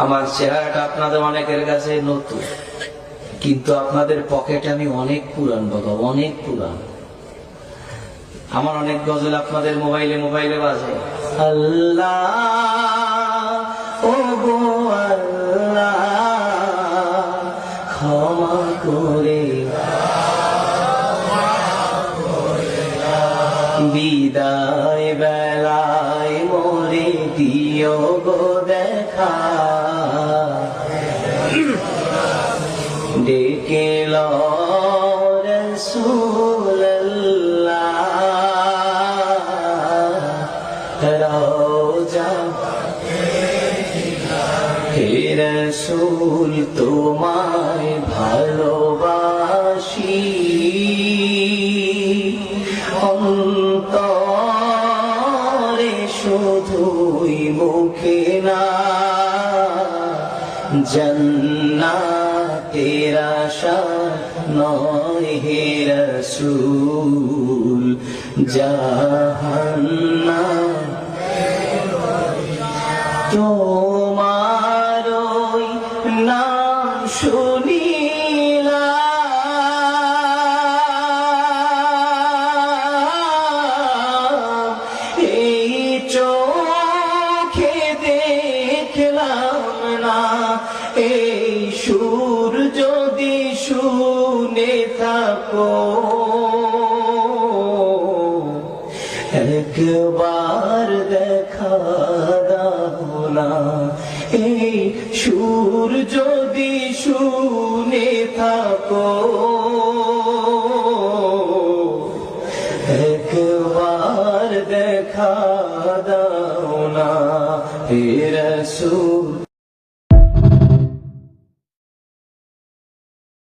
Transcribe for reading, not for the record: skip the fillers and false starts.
আমার চেহারাটা আপনাদের অনেকের কাছে নতুন, কিন্তু আপনাদের পকেটে আমি অনেক পুরান বাবা, অনেক পুরান। আমার অনেক গজল আপনাদের মোবাইলে মোবাইলে বাজে। আল্লাহ ও গো আল্লাহ ক্ষমা করে বিদায় বেলায় মোরে দিও গো দেখা, ডেকে লো রাসূলুল্লাহ রওজা হে রাসূল তোমায় ভালোবাসি, অন্তরে শুধুই মুখে না, জান্নাতের আশা নয় হে রাসূল, জাহান্নাম তোমার ওই নাম শুনিলাম, এই চোখে দেখলাম না, এই সুর যদি শুনে থাকো একবার দেখা দাও না, এই সুর যদি শুনে থাকো একবার দেখা দাও না হে রাসূল।